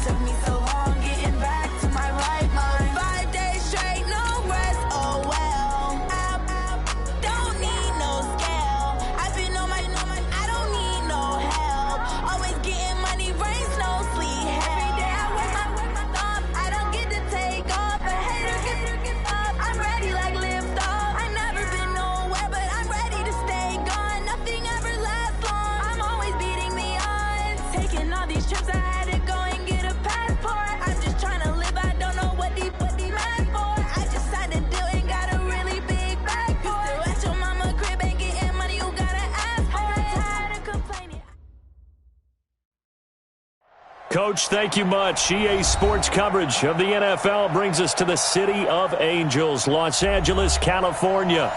took me so long getting back to my right mind. 5 days straight, no rest, oh well. I don't need no scale. I've been on my, I don't need no help. Always getting money, rains, no sleep. Every day I work my thumb. I don't get to take off. A hater gets up. I'm ready like lift off. I never been nowhere, but I'm ready to stay gone. Nothing ever lasts long. I'm always beating the odds. Taking all these trips, I had to go and get a passport. I'm just trying to live. I don't know what the mad for. I just signed a deal and got a really big bag for it. Still at your mama crib and getting money, you gotta ask for it. I'm tired of complaining. Coach, thank you much. EA Sports coverage of the NFL brings us to the City of Angels, Los Angeles, California.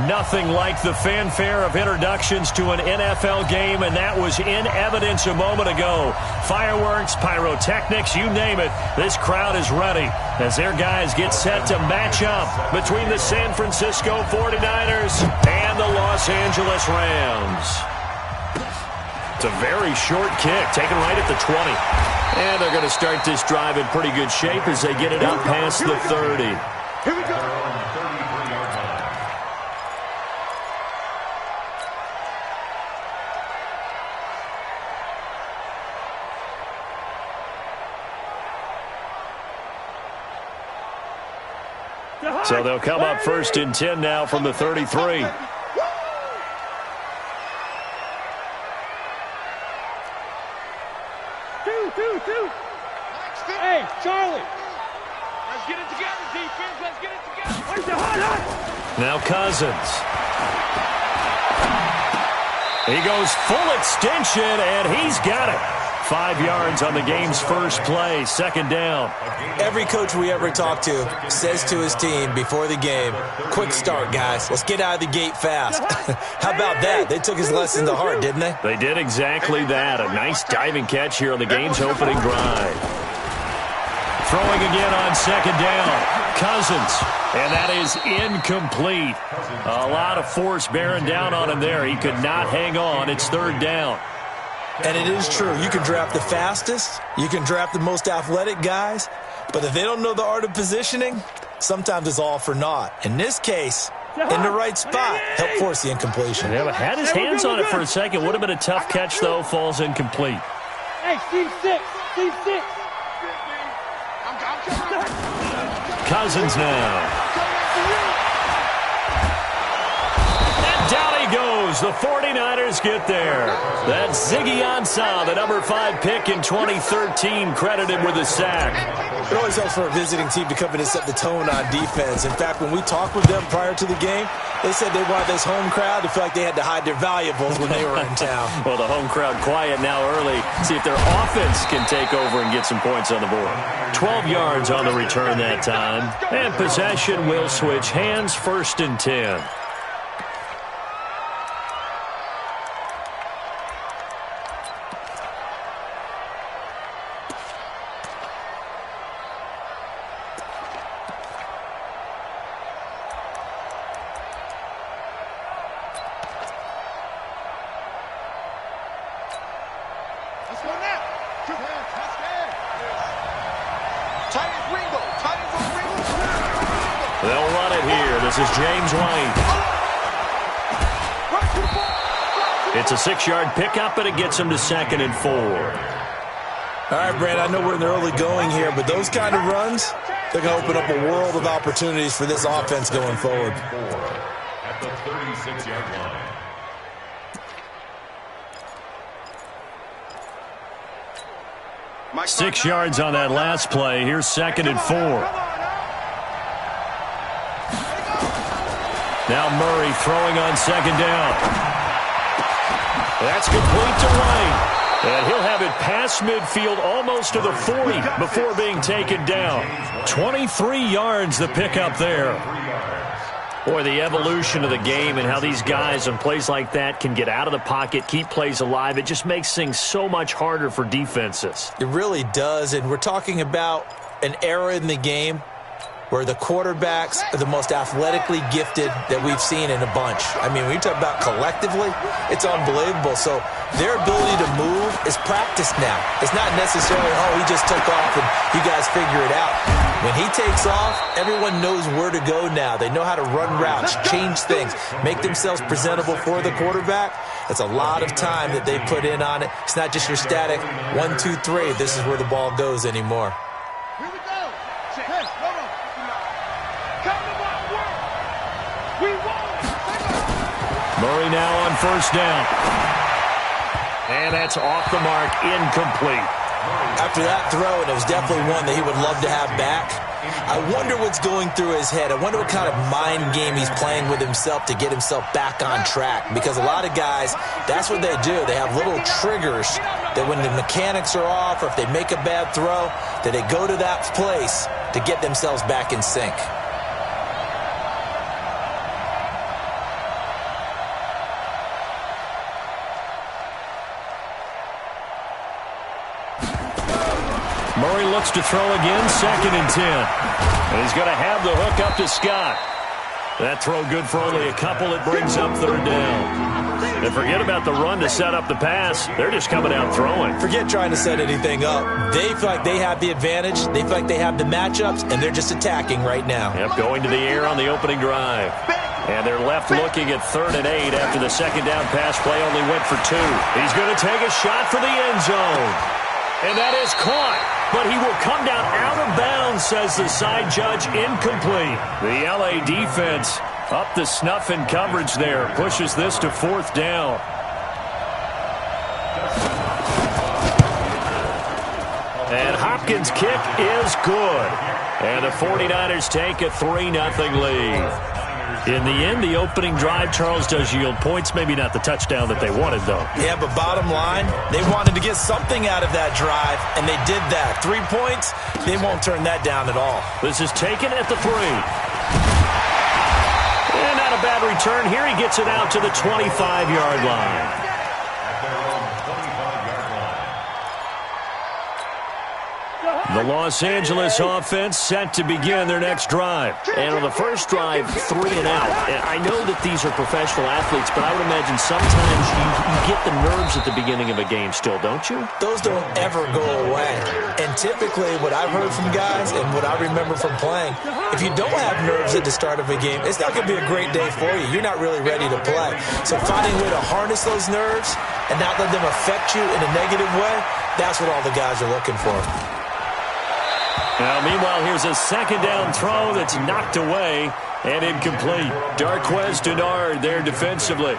Nothing like the fanfare of introductions to an NFL game, and that was in evidence a moment ago. Fireworks, pyrotechnics, you name it. This crowd is ready as their guys get set to match up between the San Francisco 49ers and the Los Angeles Rams. It's a very short kick, taken right at the 20. And they're going to start this drive in pretty good shape as they get it up past the 30. Here we go. So they'll come up 1st and 10 now from the 33. Two. Hey, Charlie. Let's get it together, defense. Let's get it together. Where's the hot? Now Cousins. He goes full extension, and he's got it. 5 yards on the game's first play, 2nd down. Every coach we ever talk to says to his team before the game, quick start, guys. Let's get out of the gate fast. How about that? They took his lesson to heart, didn't they? They did exactly that. A nice diving catch here on the game's opening drive. Throwing again on 2nd down. Cousins. And that is incomplete. A lot of force bearing down on him there. He could not hang on. It's 3rd down. And it is true. You can draft the fastest. You can draft the most athletic guys. But if they don't know the art of positioning, sometimes it's all for naught. In this case, in the right spot, help force the incompletion. Yeah, but had his hands on it for a second. Would have been a tough catch, though. Falls incomplete. Hey, Steve 6. Steve 6. Cousins now. And down he goes. The 49ers get there. That's Ziggy Ansah, the number 5 pick in 2013, credited with a sack. It always helps for a visiting team to come in and set the tone on defense. In fact, when we talked with them prior to the game, they said they wanted this home crowd to feel like they had to hide their valuables when they were in town. Well, the home crowd quiet now early. See if their offense can take over and get some points on the board. 12 yards on the return that time. And possession will switch hands, 1st and 10. They'll run it here. This is James White. It's a 6-yard pickup, and it gets him to 2nd and 4. All right, Brad, I know we're in the early going here, but those kind of runs, they're going to open up a world of opportunities for this offense going forward. At the 36-yard line. Six yards on that last play. Here's 2nd and 4. Now Murray throwing on 2nd down. That's complete to White. And he'll have it past midfield almost to the 40 before being taken down. 23 yards the pickup there. Boy, the evolution of the game and how these guys on plays like that can get out of the pocket, keep plays alive, it just makes things so much harder for defenses. It really does, and we're talking about an era in the game where the quarterbacks are the most athletically gifted that we've seen in a bunch. I mean, when you talk about collectively, it's unbelievable. So their ability to move is practiced now. It's not necessarily, oh, he just took off and you guys figure it out. When he takes off, everyone knows where to go now. They know how to run routes, change things, make themselves presentable for the quarterback. That's a lot of time that they put in on it. It's not just your static 1, 2, 3. This is where the ball goes anymore. Here we go. Hey, hold on. Come to my work. We won. Murray now on first down. And that's off the mark, incomplete. After that throw, and it was definitely one that he would love to have back, I wonder what's going through his head. I wonder what kind of mind game he's playing with himself to get himself back on track. Because a lot of guys, that's what they do. They have little triggers that when the mechanics are off or if they make a bad throw, that they go to that place to get themselves back in sync. Murray looks to throw again, 2nd and 10. And he's going to have the hook up to Scott. That throw good for only a couple. It brings up 3rd down. And forget about the run to set up the pass. They're just coming out throwing. Forget trying to set anything up. They feel like they have the advantage. They feel like they have the matchups, and they're just attacking right now. Yep, going to the air on the opening drive. And they're left looking at 3rd and 8 after the 2nd down pass play only went for 2. He's going to take a shot for the end zone. And that is caught. But he will come down out of bounds, says the side judge, incomplete. The LA defense up the snuff in coverage there. Pushes this to 4th down. And Hopkins' kick is good. And the 49ers take a 3-0 lead. In the end, the opening drive, Charles, does yield points. Maybe not the touchdown that they wanted, though. Yeah, but bottom line, they wanted to get something out of that drive, and they did that. 3 points, they won't turn that down at all. This is taken at the 3. And not a bad return here. He gets it out to the 25-yard line. The Los Angeles offense set to begin their next drive. And on the first drive, 3 and out. And I know that these are professional athletes, but I would imagine sometimes you get the nerves at the beginning of a game still, don't you? Those don't ever go away. And typically what I've heard from guys and what I remember from playing, if you don't have nerves at the start of a game, it's not going to be a great day for you. You're not really ready to play. So finding a way to harness those nerves and not let them affect you in a negative way, that's what all the guys are looking for. Now, meanwhile, here's a 2nd down throw that's knocked away and incomplete. Darquez Denard there defensively.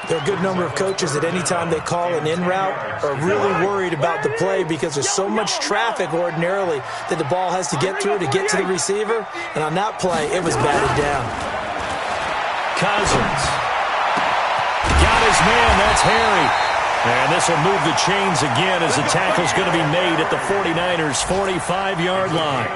There are a good number of coaches at any time they call an in route are really worried about the play because there's so much traffic ordinarily that the ball has to get through to get to the receiver. And on that play, it was batted down. Cousins. Got his man. That's Harry. And this will move the chains again as the tackle's going to be made at the 49ers' 45-yard line.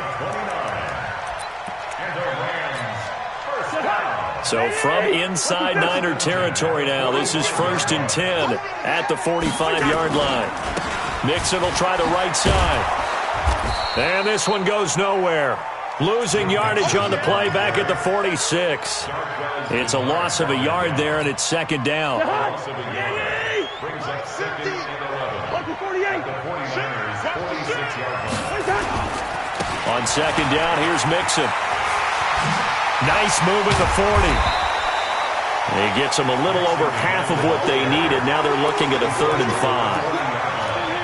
So from inside Niner territory now, this is 1st and 10 at the 45-yard line. Mixon will try the right side. And this one goes nowhere. Losing yardage on the play back at the 46. It's a loss of a yard there, and it's 2nd down. Brings up 2nd and 11. 48. The 49ers, 46-yard line. On 2nd down, here's Mixon. Nice move at the 40. He gets them a little over half of what they needed. Now they're looking at a 3rd and 5.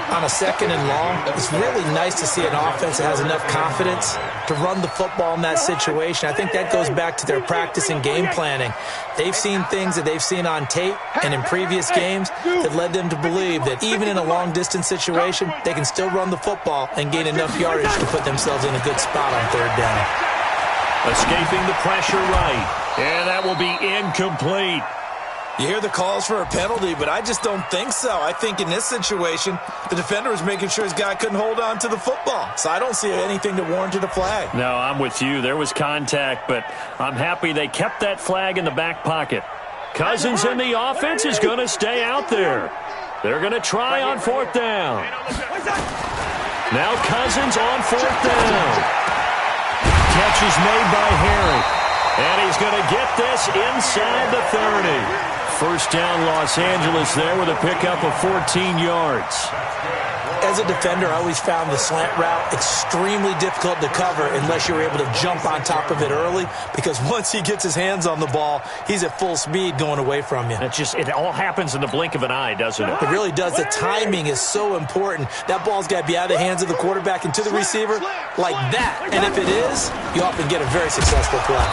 On a 2nd and long, it's really nice to see an offense that has enough confidence to run the football in that situation. I think that goes back to their practice and game planning. They've seen things that they've seen on tape and in previous games that led them to believe that even in a long-distance situation, they can still run the football and gain enough yardage to put themselves in a good spot on 3rd down. Escaping the pressure right. And that will be incomplete. You hear the calls for a penalty, but I just don't think so. I think in this situation, the defender was making sure his guy couldn't hold on to the football. So I don't see anything that warranted a flag. No, I'm with you. There was contact, but I'm happy they kept that flag in the back pocket. Cousins in the offense is going to stay out there. They're going to try on 4th down. Now Cousins on 4th down. catch is made by Harry. And he's going to get this inside the 30. First down, Los Angeles there with a pickup of 14 yards. As a defender, I always found the slant route extremely difficult to cover unless you're able to jump on top of it early, because once he gets his hands on the ball, he's at full speed going away from you. It all happens in the blink of an eye, doesn't it? It really does. The timing is so important. That ball's got to be out of the hands of the quarterback and to the receiver like that. And if it is, you often get a very successful play.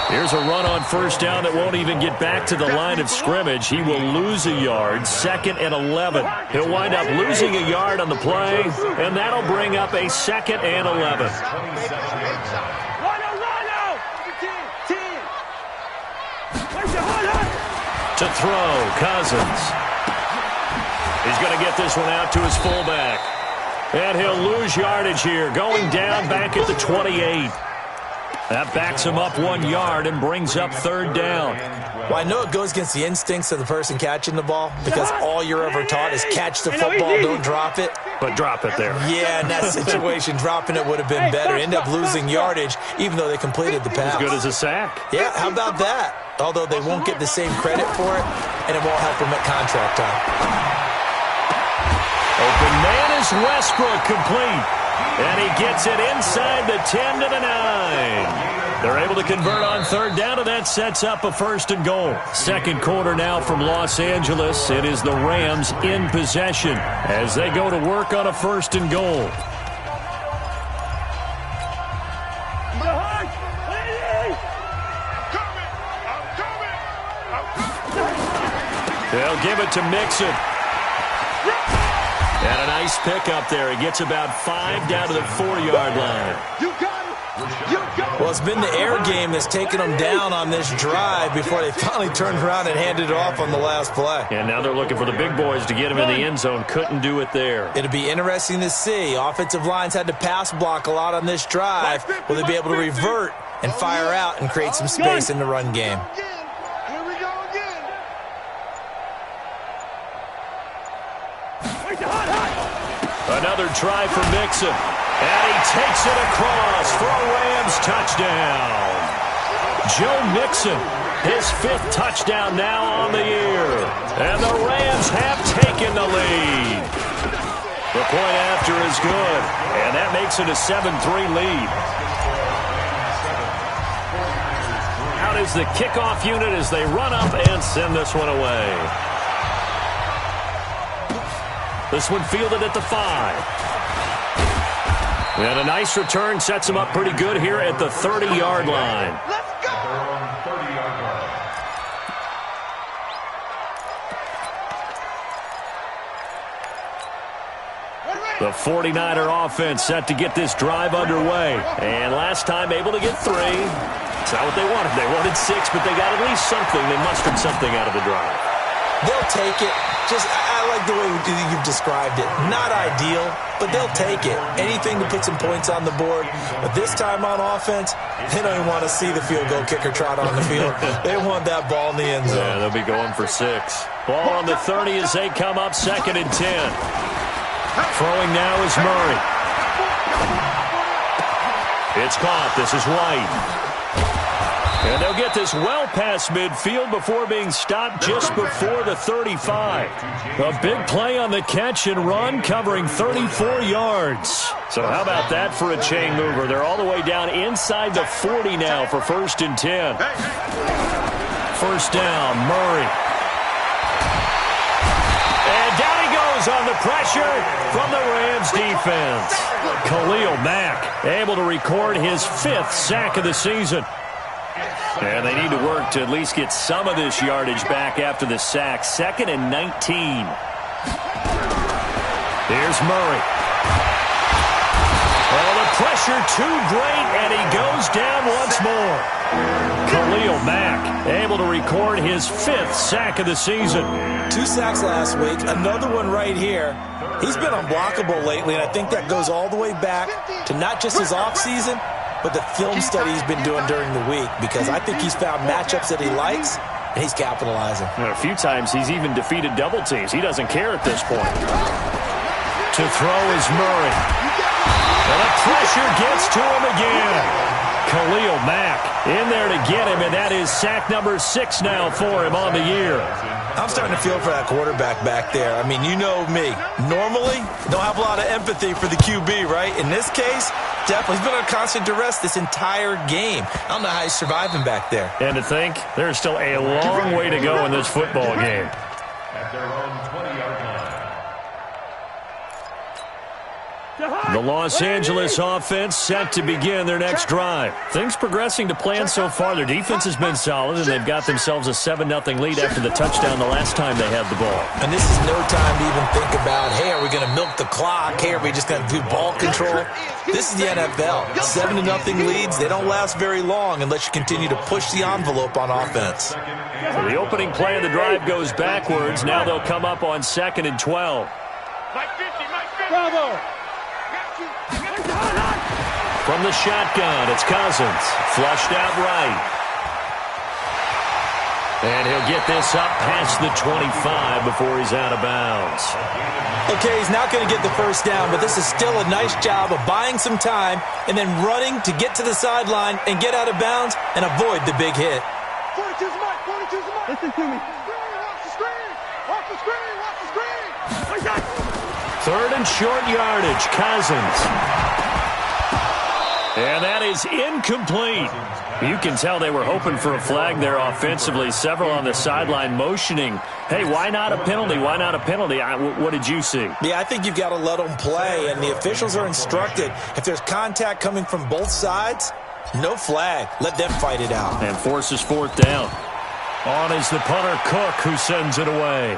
Here's a run on first down that won't even get back to the line of scrimmage. He will lose a yard, 2nd and 11. He'll wind up losing a yard on the play, and that'll bring up a 2nd and 11. To throw, Cousins. He's going to get this one out to his fullback. And he'll lose yardage here, going down back at the 28. That backs him up 1 yard and brings up 3rd down. Well, I know it goes against the instincts of the person catching the ball, because all you're ever taught is catch the football, don't drop it. But drop it there. Yeah, in that situation, dropping it would have been better. End up losing yardage, even though they completed the pass. As good as a sack. Yeah, how about that? Although they won't get the same credit for it, and it won't help them at contract time. Open man is Westbrook, complete. And he gets it inside the 10 to the 9. They're able to convert on 3rd down, and that sets up a 1st and goal. Second quarter now from Los Angeles. It is the Rams in possession as they go to work on a 1st and goal. They'll give it to Mixon. And a nice pickup there. He gets about 5 down to the 4-yard line. Well, it's been the air game that's taken them down on this drive before they finally turned around and handed it off on the last play. And now they're looking for the big boys to get him in the end zone. Couldn't do it there. It'll be interesting to see. Offensive lines had to pass block a lot on this drive. Will they be able to revert and fire out and create some space in the run game? Another try for Mixon. And he takes it across for a Rams touchdown. Joe Mixon, his 5th touchdown now on the year. And the Rams have taken the lead. The point after is good. And that makes it a 7-3 lead. Out is the kickoff unit as they run up and send this one away. This one fielded at the 5. And a nice return sets him up pretty good here at the 30-yard line. Let's go! The 49er offense set to get this drive underway. And last time able to get 3. It's not what they wanted. They wanted 6, but they got at least something. They mustered something out of the drive. They'll take it. I like the way you've described it. Not ideal, but they'll take it. Anything to put some points on the board. But this time on offense, they don't even want to see the field goal kicker trot on the field. They want that ball in the end zone. Yeah, they'll be going for 6. Ball on the 30 as they come up 2nd and 10. Throwing now is Murray. It's caught. This is White. And they'll get this well past midfield before being stopped just before the 35. A big play on the catch and run, covering 34 yards. So how about that for a chain mover? They're all the way down inside the 40 now for 1st and 10. First down, Murray. And down he goes on the pressure from the Rams defense. Khalil Mack able to record his 5th sack of the season. And they need to work to at least get some of this yardage back after the sack. 2nd and 19. Here's Murray. Oh, the pressure too great, and he goes down once more. Khalil Mack able to record his 5th sack of the season. 2 sacks last week, another one right here. He's been unblockable lately, and I think that goes all the way back to not just his offseason, but the film study he's been doing during the week, because I think he's found matchups that he likes, and he's capitalizing. And a few times he's even defeated double teams. He doesn't care at this point. To throw is Murray. And the pressure gets to him again. Khalil Mack in there to get him, and that is sack number 6 now for him on the year. I'm starting to feel for that quarterback back there. I mean, you know me. Normally, don't have a lot of empathy for the QB, right? In this case, definitely. He's been on constant duress this entire game. I don't know how he's surviving back there. And to think, there's still a long way to go in this football game. At their own 20-yard line. The Los Angeles offense set to begin their next drive. Things progressing to plan so far. Their defense has been solid, and they've got themselves a 7-0 lead after the touchdown the last time they had the ball. And this is no time to even think about, hey, are we going to milk the clock? Hey, are we just going to do ball control? This is the NFL. 7-0 leads, they don't last very long unless you continue to push the envelope on offense. So the opening play of the drive goes backwards. Now they'll come up on 2nd and 12. Mike 50, Mike 50. Bravo. From the shotgun, it's Cousins. Flushed out right. And he'll get this up past the 25 before he's out of bounds. Okay, he's not going to get the first down, but this is still a nice job of buying some time and then running to get to the sideline and get out of bounds and avoid the big hit. 42's Mike, 42's Mike. Listen to me. Watch the screen. Watch the screen. Watch the screen. 3rd and short yardage, Cousins. And that is incomplete. You can tell they were hoping for a flag there offensively. Several on the sideline motioning, hey, why not a penalty? Why not a penalty? What did you see? Yeah, I think you've got to let them play, and the officials are instructed. If there's contact coming from both sides, no flag. Let them fight it out. And forces 4th down. On is the punter, Cook, who sends it away.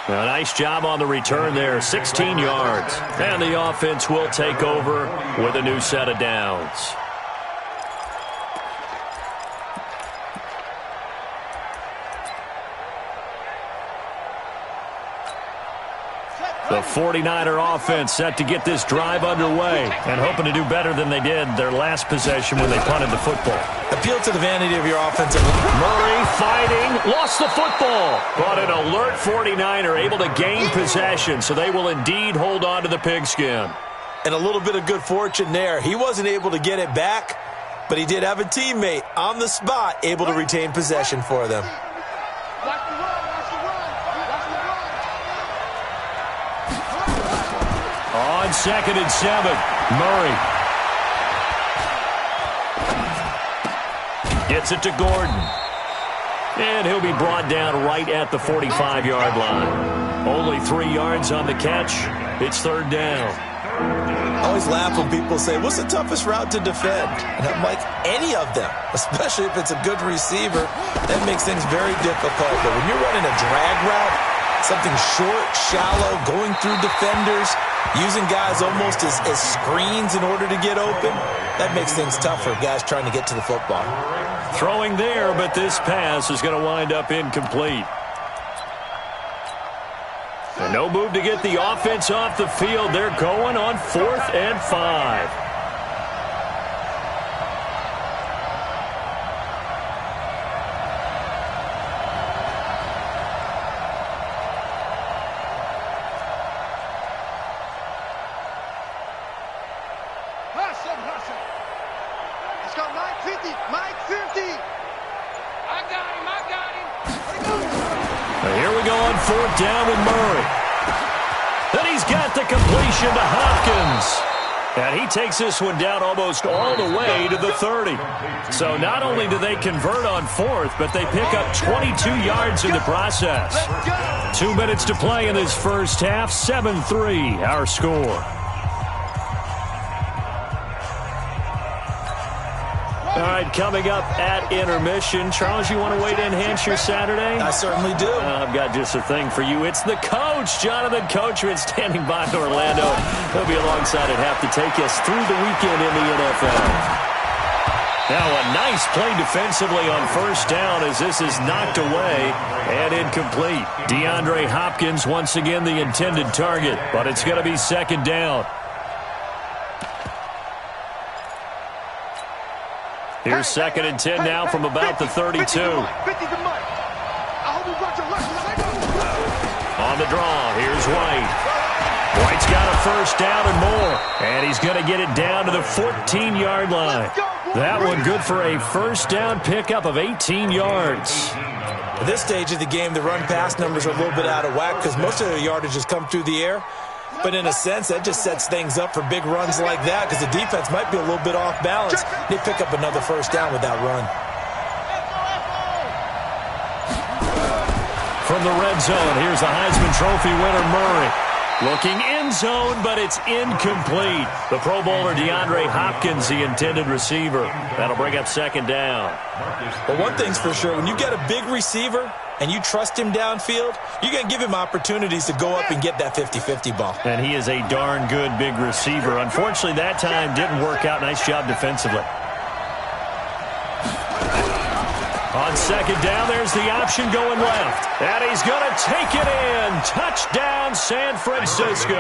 A nice job on the return there, 16 yards. And the offense will take over with a new set of downs. The 49er offense set to get this drive underway and hoping to do better than they did their last possession when they punted the football. Appeal to the vanity of your offensive. Murray fighting, lost the football. But an alert 49er able to gain possession, so they will indeed hold on to the pigskin. And a little bit of good fortune there. He wasn't able to get it back, but he did have a teammate on the spot able to retain possession for them. On 2nd and 7, Murray gets it to Gordon. And he'll be brought down right at the 45-yard line. Only 3 yards on the catch. It's 3rd down. I always laugh when people say, what's the toughest route to defend? And I'm like, any of them, especially if it's a good receiver. That makes things very difficult. But when you're running a drag route, something short, shallow, going through defenders, using guys almost as screens in order to get open, that makes things tough for guys trying to get to the football. Throwing there, but this pass is going to wind up incomplete. And no move to get the offense off the field. They're going on 4th and 5. Let's go, Mike 50. Mike 50. I got him. And here we go on 4th down with Murray. Then he's got the completion to Hopkins. And he takes this one down almost all the way to the 30. So not only do they convert on 4th, but they pick up 22 yards in the process. 2 minutes to play in this first half. 7-3 our score. All right, coming up at intermission. Charles, you want to wait to enhance your Saturday? I certainly do. I've got just a thing for you. It's the coach, Jonathan Coachman, standing by in Orlando. He'll be alongside at half to take us through the weekend in the NFL. Now a nice play defensively on 1st down as this is knocked away and incomplete. DeAndre Hopkins once again the intended target, but it's going to be 2nd down. Here's 2nd and 10 now from about the 32. On the draw, here's White. got a first down and more. And he's going to get it down to the 14-yard line. That one good for a first down pickup of 18 yards. At this stage of the game, the run-pass numbers are a little bit out of whack because most of the yardage has come through the air. But in a sense, that just sets things up for big runs like that because the defense might be a little bit off balance. They pick up another first down with that run. From the red zone, here's the Heisman Trophy winner, Murray. Looking end zone, but it's incomplete. The Pro Bowler DeAndre Hopkins, the intended receiver. That'll bring up second down. But one thing's for sure, when you got a big receiver and you trust him downfield, you're going to give him opportunities to go up and get that 50-50 ball. And he is a darn good big receiver. Unfortunately, that time didn't work out. Nice job defensively. On second down, there's the option going left. And he's going to take it in. Touchdown, San Francisco.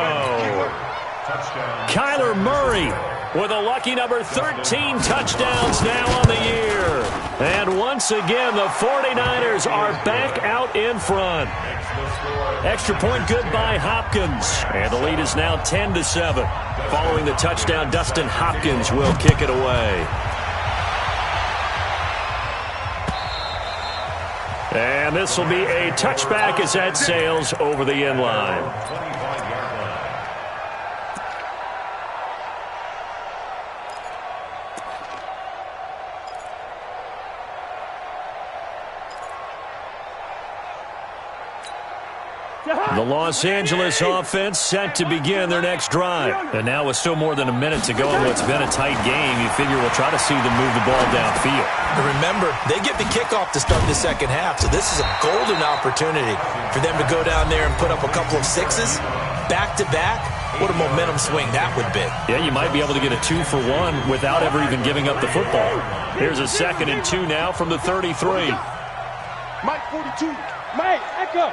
Kyler Murray with a lucky number 13 touchdowns now on the year. And once again, the 49ers are back out in front. Extra point good by Hopkins. And the lead is now 10-7. Following the touchdown, Dustin Hopkins will kick it away. And this will be a touchback as that sails over the end line. The Los Angeles offense set to begin their next drive. And now with still more than a minute to go in what's been a tight game, you figure we'll try to see them move the ball downfield. And remember, they get the kickoff to start the second half, so this is a golden opportunity for them to go down there and put up a couple of sixes back-to-back. What a momentum swing that would be. Yeah, you might be able to get a 2-for-1 without ever even giving up the football. Here's a 2nd and 2 now from the 33. Mike 42. Mike, echo.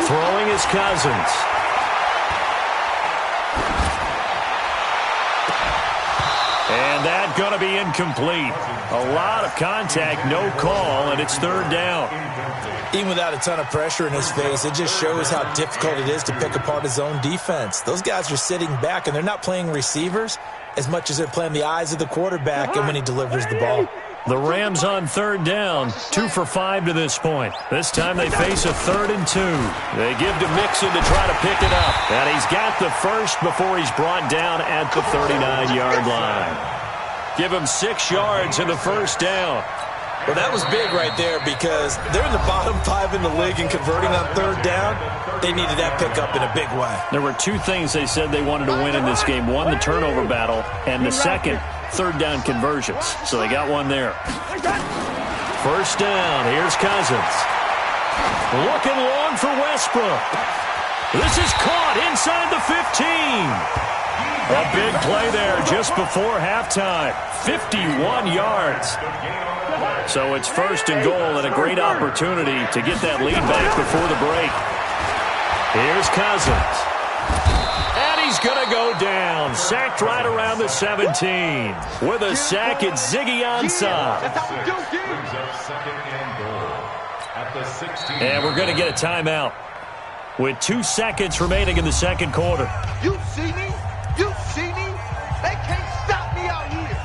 Throwing is Cousins. And that going to be incomplete. A lot of contact, no call, and it's third down. Even without a ton of pressure in his face, it just shows how difficult it is to pick apart his own defense. Those guys are sitting back, and they're not playing receivers as much as they're playing the eyes of the quarterback and when he delivers the ball. The Rams on third down, 2 for 5 to this point. This time they face a 3rd and 2. They give to Mixon to try to pick it up. And he's got the first before he's brought down at the 39-yard line. Give him 6 yards in the first down. Well, that was big right there because they're in the bottom 5 in the league and converting on third down. They needed that pickup in a big way. There were 2 things they said they wanted to win in this game. One, the turnover battle, and the second, third down conversions. So they got one there. First down. Here's Cousins. Looking long for Westbrook. This is caught inside the 15. A big play there just before halftime. 51 yards. So it's first and goal and a great opportunity to get that lead back before the break. Here's Cousins. And he's going to go down. Sacked right around the 17. With a sack, it's Ziggy Ansah. And we're going to get a timeout with 2 seconds remaining in the second quarter. You see me? You see me? They can't stop me out here.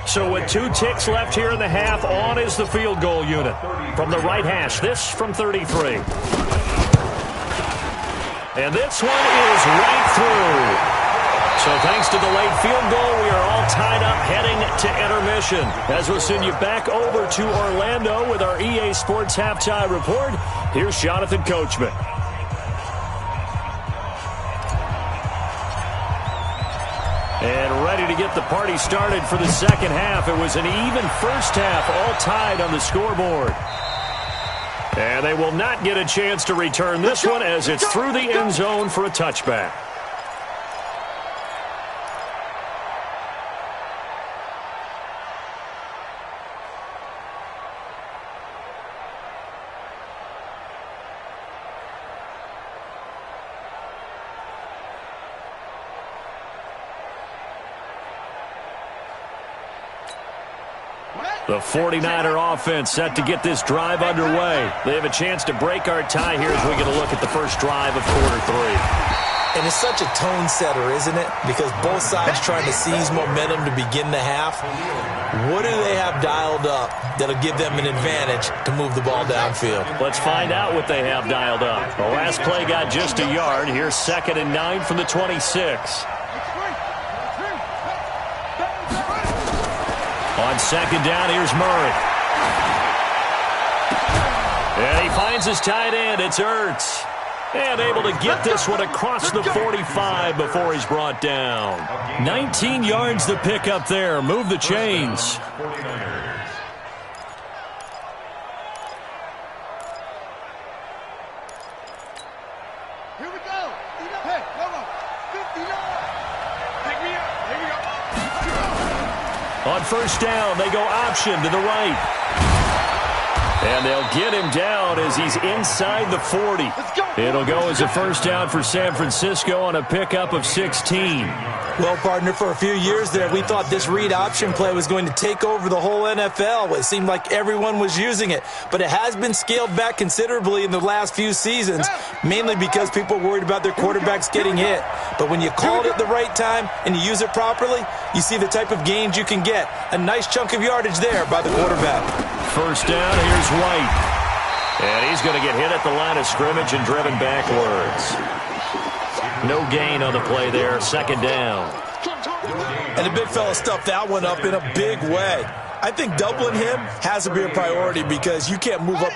So with 2 ticks left here in the half, on is the field goal unit. From the right hash, this from 33. And this one is right through. So thanks to the late field goal, we are all tied up heading to intermission. As we'll send you back over to Orlando with our EA Sports Halftime Report, here's Jonathan Coachman. And ready to get the party started for the second half. It was an even first half, all tied on the scoreboard. And they will not get a chance to return this one as it's through the end zone for a touchback. The 49er offense set to get this drive underway. They have a chance to break our tie here as we get a look at the first drive of quarter 3. And it's such a tone setter, isn't it? Because both sides trying to seize momentum to begin the half. What do they have dialed up that'll give them an advantage to move the ball downfield? Let's find out what they have dialed up. The last play got just a yard. Here's 2nd and 9 from the 26. On 2nd down, here's Murray. And he finds his tight end. It's Ertz. And able to get this one across the 45 before he's brought down. 19 yards to pick up there. Move the chains. Here we go. Hey, come on. 59. Take me out. Here we go. On 1st down, they go option to the right. And they'll get him down as he's inside the 40. It'll go as a 1st down for San Francisco on a pickup of 16. Well, partner, for a few years there, we thought this read option play was going to take over the whole NFL. It seemed like everyone was using it. But it has been scaled back considerably in the last few seasons, mainly because people are worried about their quarterbacks getting hit. But when you call it at the right time and you use it properly, you see the type of gains you can get. A nice chunk of yardage there by the quarterback. 1st down, here's White. And he's going to get hit at the line of scrimmage and driven backwards. No gain on the play there. 2nd down. And the big fella stuffed that one up in a big way. I think doubling him has to be a priority because you can't move up